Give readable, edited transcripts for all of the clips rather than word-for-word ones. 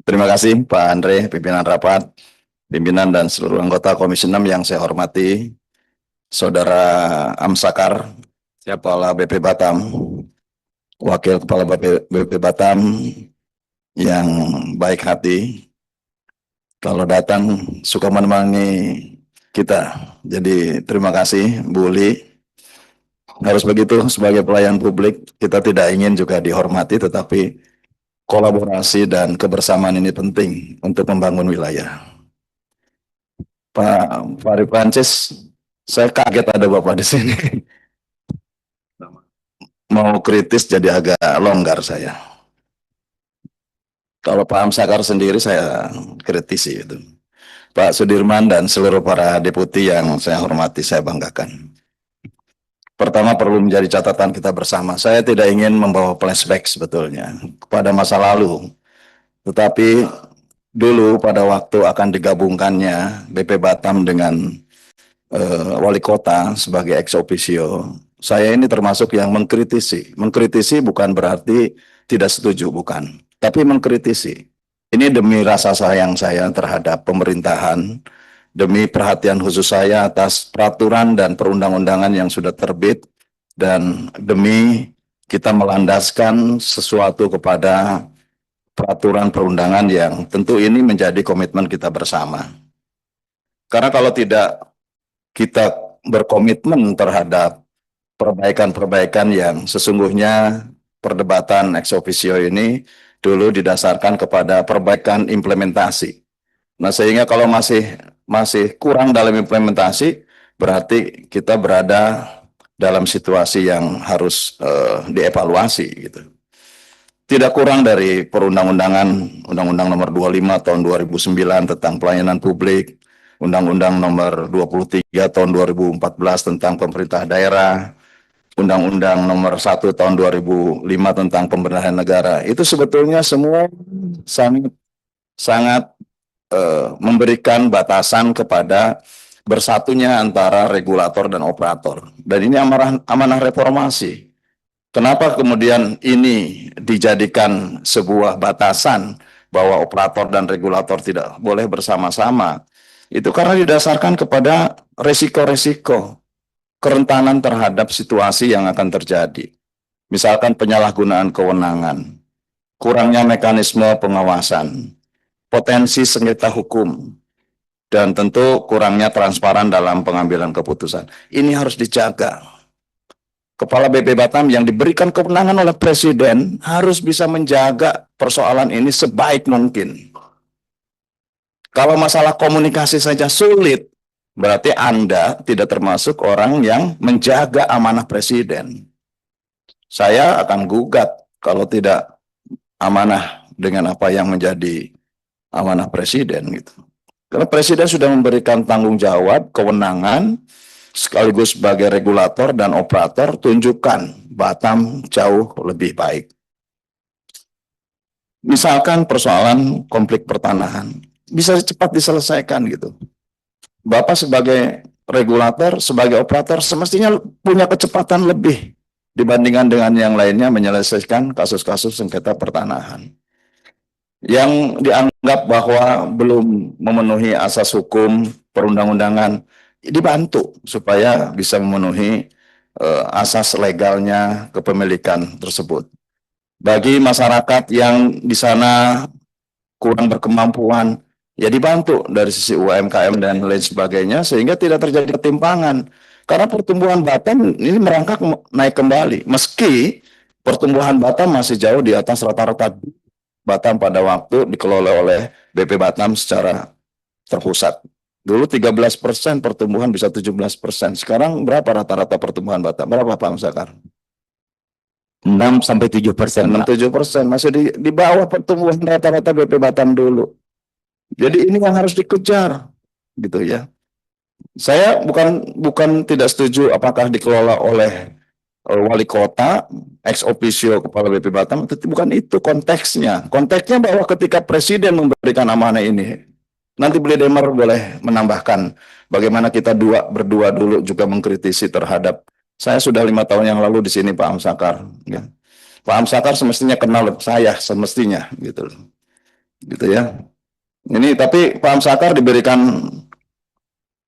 Terima kasih Pak Andre, pimpinan rapat, pimpinan dan seluruh anggota Komisi 6 yang saya hormati, Saudara Amsakar, Kepala BP Batam, Wakil Kepala BP Batam yang baik hati, kalau datang suka menemani kita. Jadi terima kasih Bu Li. Harus begitu sebagai pelayan publik, kita tidak ingin juga dihormati, tetapi kolaborasi dan kebersamaan ini penting untuk membangun wilayah. Pak Fahri Prancis, saya kaget ada Bapak di sini. Mau kritis jadi agak longgar saya. Kalau Pak Amsakar sendiri saya kritisi itu. Pak Sudirman dan seluruh para deputi yang saya hormati, saya banggakan. Pertama perlu menjadi catatan kita bersama. Saya tidak ingin membawa flashback sebetulnya kepada masa lalu. Tetapi dulu pada waktu akan digabungkannya BP Batam dengan wali kota sebagai ex officio, saya ini termasuk yang mengkritisi. Mengkritisi bukan berarti tidak setuju, bukan. Tapi mengkritisi. Ini demi rasa sayang saya terhadap pemerintahan, demi perhatian khusus saya atas peraturan dan perundang-undangan yang sudah terbit, dan demi kita melandaskan sesuatu kepada peraturan perundangan yang tentu ini menjadi komitmen kita bersama. Karena kalau tidak kita berkomitmen terhadap perbaikan-perbaikan yang sesungguhnya perdebatan ex officio ini dulu didasarkan kepada perbaikan implementasi. Nah, sehingga kalau masih kurang dalam implementasi, berarti kita berada dalam situasi yang harus dievaluasi gitu. Tidak kurang dari perundang-undangan Undang-Undang Nomor 25 Tahun 2009 tentang pelayanan publik, Undang-Undang Nomor 23 Tahun 2014 tentang pemerintah daerah, Undang-Undang Nomor 1 Tahun 2005 tentang pembenahan negara. Itu sebetulnya semua sangat sangat memberikan batasan kepada bersatunya antara regulator dan operator. Dan ini amanah reformasi. Kenapa kemudian ini dijadikan sebuah batasan bahwa operator dan regulator tidak boleh bersama-sama? Itu karena didasarkan kepada resiko-resiko kerentanan terhadap situasi yang akan terjadi. Misalkan penyalahgunaan kewenangan, kurangnya mekanisme pengawasan, potensi sengketa hukum, dan tentu kurangnya transparan dalam pengambilan keputusan. Ini harus dijaga. Kepala BP Batam yang diberikan kewenangan oleh Presiden harus bisa menjaga persoalan ini sebaik mungkin. Kalau masalah komunikasi saja sulit, berarti Anda tidak termasuk orang yang menjaga amanah Presiden. Saya akan gugat kalau tidak amanah dengan apa yang menjadi amanah Presiden gitu. Karena Presiden sudah memberikan tanggung jawab, kewenangan, sekaligus sebagai regulator dan operator, tunjukkan Batam jauh lebih baik. Misalkan persoalan konflik pertanahan, bisa cepat diselesaikan gitu. Bapak sebagai regulator, sebagai operator, semestinya punya kecepatan lebih dibandingkan dengan yang lainnya menyelesaikan kasus-kasus sengketa pertanahan. Yang dianggap bahwa belum memenuhi asas hukum perundang-undangan, dibantu supaya bisa memenuhi asas legalnya kepemilikan tersebut. Bagi masyarakat yang di sana kurang berkemampuan, ya dibantu dari sisi UMKM dan lain sebagainya sehingga tidak terjadi ketimpangan. Karena pertumbuhan Batam ini merangkak naik kembali, meski pertumbuhan Batam masih jauh di atas rata-rata Batam pada waktu dikelola oleh BP Batam secara terpusat. Dulu 13% pertumbuhan bisa 17%. Sekarang berapa rata-rata pertumbuhan Batam? Berapa Pak Musakar? 6-7%. 6-7%. Masih di bawah pertumbuhan rata-rata BP Batam dulu. Jadi ini yang harus dikejar, gitu ya. Saya bukan tidak setuju apakah dikelola oleh wali kota, ex officio kepala BP Batam, itu bukan itu konteksnya. Konteksnya bahwa ketika Presiden memberikan amanah ini, nanti Beli Demer boleh menambahkan bagaimana kita berdua dulu juga mengkritisi terhadap, saya sudah 5 tahun yang lalu di sini Pak Amsakar. Ya. Pak Amsakar semestinya kenal saya, semestinya gitu loh. Gitu ya. Ini tapi Pak Amsakar diberikan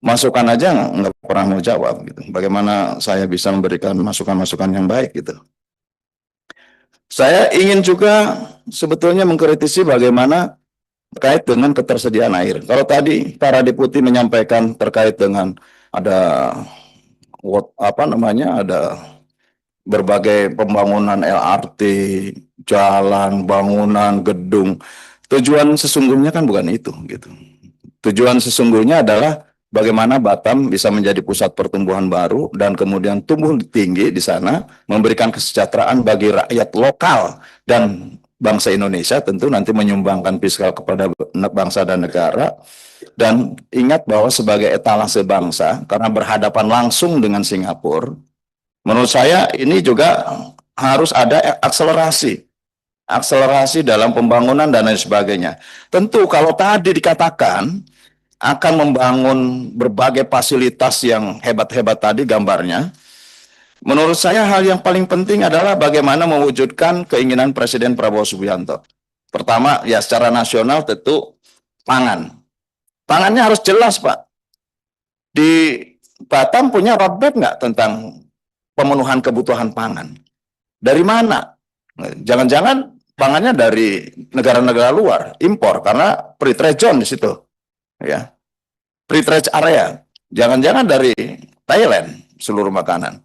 masukan aja nggak pernah mau jawab gitu. Bagaimana saya bisa memberikan masukan-masukan yang baik gitu. Saya ingin juga sebetulnya mengkritisi bagaimana terkait dengan ketersediaan air. Kalau tadi para deputi menyampaikan terkait dengan ada apa namanya, ada berbagai pembangunan LRT, jalan, bangunan, gedung. Tujuan sesungguhnya kan bukan itu gitu. Tujuan sesungguhnya adalah bagaimana Batam bisa menjadi pusat pertumbuhan baru dan kemudian tumbuh tinggi di sana, memberikan kesejahteraan bagi rakyat lokal dan bangsa Indonesia, tentu nanti menyumbangkan fiskal kepada bangsa dan negara. Dan ingat bahwa sebagai etalase bangsa, karena berhadapan langsung dengan Singapura, menurut saya ini juga harus ada akselerasi. Akselerasi dalam pembangunan dan lain sebagainya. Tentu kalau tadi dikatakan akan membangun berbagai fasilitas yang hebat-hebat tadi gambarnya, menurut saya hal yang paling penting adalah bagaimana mewujudkan keinginan Presiden Prabowo Subianto. Pertama, ya secara nasional tentu pangan. Pangannya harus jelas, Pak. Di Batam punya roadmap nggak tentang pemenuhan kebutuhan pangan? Dari mana? Jangan-jangan pangannya dari negara-negara luar, impor, karena free trade zone di situ. Ya, free trade area. Jangan-jangan dari Thailand seluruh makanan.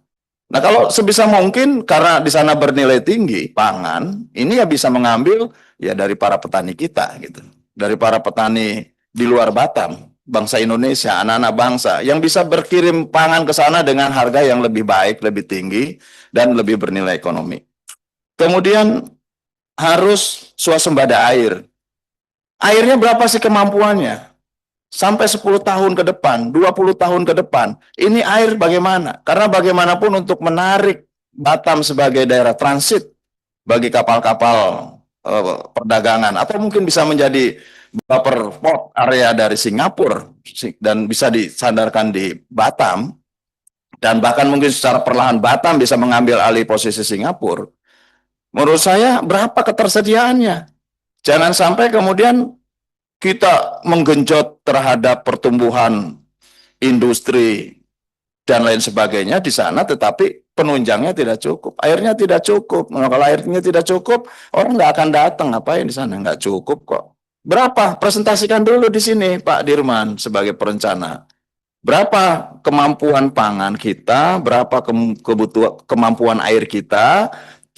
Nah, kalau sebisa mungkin karena di sana bernilai tinggi pangan, ini ya bisa mengambil ya dari para petani kita gitu. Dari para petani di luar Batam, bangsa Indonesia, anak-anak bangsa yang bisa berkirim pangan ke sana dengan harga yang lebih baik, lebih tinggi dan lebih bernilai ekonomi. Kemudian harus swasembada air. Airnya berapa sih kemampuannya? Sampai 10 tahun ke depan, 20 tahun ke depan, ini air bagaimana? Karena bagaimanapun untuk menarik Batam sebagai daerah transit bagi kapal-kapal perdagangan, atau mungkin bisa menjadi buffer port area dari Singapura dan bisa disandarkan di Batam, dan bahkan mungkin secara perlahan Batam bisa mengambil alih posisi Singapura. Menurut saya berapa ketersediaannya? Jangan sampai kemudian kita menggenjot terhadap pertumbuhan industri dan lain sebagainya di sana, tetapi penunjangnya tidak cukup, airnya tidak cukup. Nah, kalau airnya tidak cukup, orang nggak akan datang. Ngapain di sana? Nggak cukup kok. Berapa? Presentasikan dulu di sini, Pak Dirman, sebagai perencana. Berapa kemampuan pangan kita, berapa kebutuhan kemampuan air kita,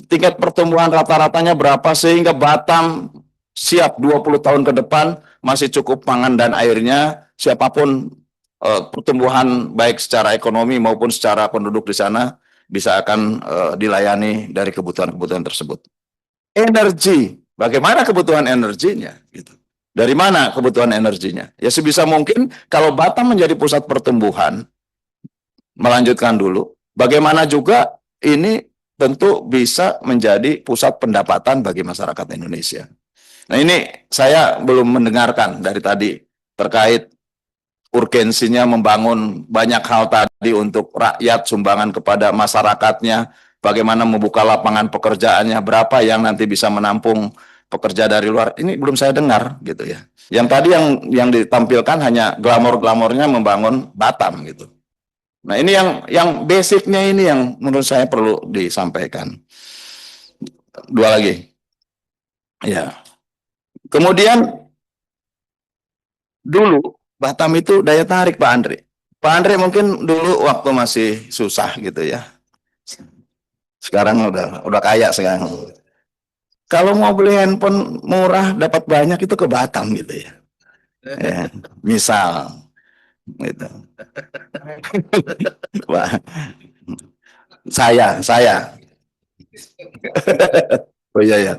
tingkat pertumbuhan rata-ratanya berapa, sehingga Batam siap 20 tahun ke depan masih cukup pangan dan airnya, siapapun pertumbuhan baik secara ekonomi maupun secara penduduk di sana bisa akan dilayani dari kebutuhan-kebutuhan tersebut. Energi, bagaimana kebutuhan energinya gitu. Dari mana kebutuhan energinya? Ya sebisa mungkin kalau Batam menjadi pusat pertumbuhan, melanjutkan dulu, bagaimana juga ini tentu bisa menjadi pusat pendapatan bagi masyarakat Indonesia. Nah, ini saya belum mendengarkan dari tadi terkait urgensinya membangun banyak hal tadi untuk rakyat, sumbangan kepada masyarakatnya, bagaimana membuka lapangan pekerjaannya, berapa yang nanti bisa menampung pekerja dari luar. Ini belum saya dengar gitu ya. Yang tadi yang ditampilkan hanya glamor-glamornya membangun Batam gitu. Nah, ini yang basicnya ini yang menurut saya perlu disampaikan. Dua lagi. Ya. Kemudian dulu Batam itu daya tarik, Pak Andre. Pak Andre mungkin dulu waktu masih susah gitu ya. Sekarang udah kaya sekarang. Kalau mau beli handphone murah dapat banyak itu ke Batam gitu ya. Ya, misal gitu. Wah, saya. Oh iya ya.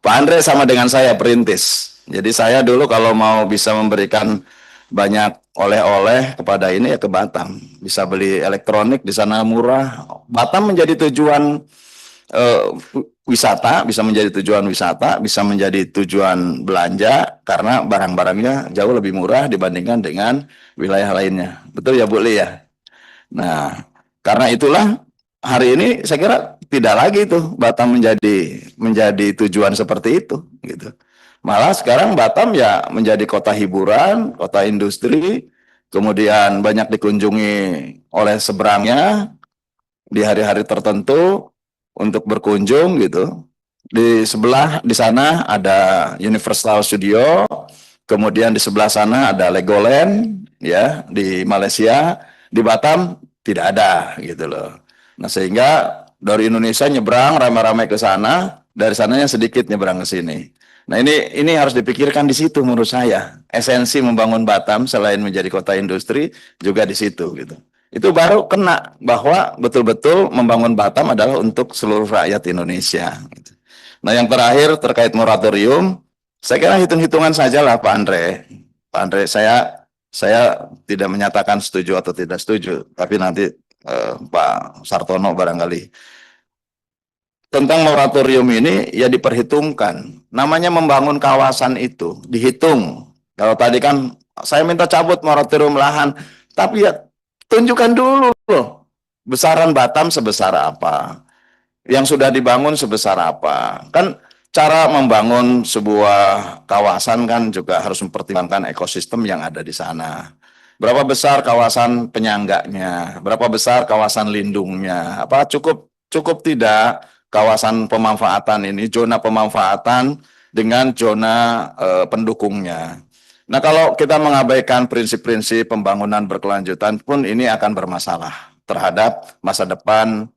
Pak Andre sama dengan saya perintis. Jadi saya dulu kalau mau bisa memberikan banyak oleh-oleh kepada ini ya ke Batam. Bisa beli elektronik di sana murah. Batam menjadi tujuan wisata, bisa menjadi tujuan wisata, bisa menjadi tujuan belanja karena barang-barangnya jauh lebih murah dibandingkan dengan wilayah lainnya. Betul ya Bu Li ya? Nah, karena itulah hari ini saya kira tidak lagi tuh Batam menjadi tujuan seperti itu gitu. Malah sekarang Batam ya menjadi kota hiburan, kota industri, kemudian banyak dikunjungi oleh seberangnya di hari-hari tertentu untuk berkunjung gitu. Di sebelah di sana ada Universal Studio, kemudian di sebelah sana ada Legoland ya di Malaysia, di Batam tidak ada gitu loh. Nah, sehingga dari Indonesia nyebrang ramai-ramai ke sana, dari sananya sedikit nyebrang ke sini. Nah, ini harus dipikirkan di situ menurut saya. Esensi membangun Batam selain menjadi kota industri juga di situ gitu. Itu baru kena bahwa betul-betul membangun Batam adalah untuk seluruh rakyat Indonesia gitu. Nah, yang terakhir terkait moratorium, saya kira hitung-hitungan saja lah Pak Andre. Pak Andre, saya tidak menyatakan setuju atau tidak setuju, tapi nanti Pak Sartono barangkali. Tentang moratorium ini ya diperhitungkan. Namanya membangun kawasan itu dihitung. Kalau tadi kan saya minta cabut moratorium lahan, tapi ya tunjukkan dulu loh besaran Batam sebesar apa, yang sudah dibangun sebesar apa. Kan cara membangun sebuah kawasan kan juga harus mempertimbangkan ekosistem yang ada di sana. Berapa besar kawasan penyangganya, berapa besar kawasan lindungnya, apa cukup cukup tidak kawasan pemanfaatan ini, zona pemanfaatan dengan zona pendukungnya. Nah, kalau kita mengabaikan prinsip-prinsip pembangunan berkelanjutan pun ini akan bermasalah terhadap masa depan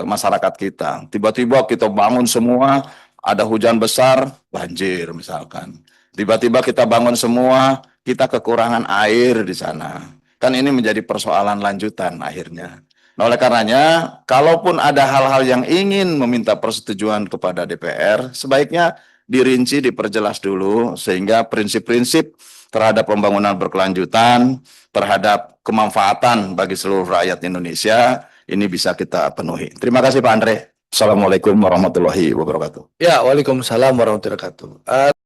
masyarakat kita. Tiba-tiba kita bangun semua, ada hujan besar, banjir misalkan. Tiba-tiba kita bangun semua, kita kekurangan air di sana. Kan ini menjadi persoalan lanjutan akhirnya. Nah, oleh karenanya, kalaupun ada hal-hal yang ingin meminta persetujuan kepada DPR, sebaiknya dirinci, diperjelas dulu, sehingga prinsip-prinsip terhadap pembangunan berkelanjutan, terhadap kemanfaatan bagi seluruh rakyat Indonesia, ini bisa kita penuhi. Terima kasih Pak Andre. Assalamualaikum warahmatullahi wabarakatuh. Ya, waalaikumsalam warahmatullahi wabarakatuh.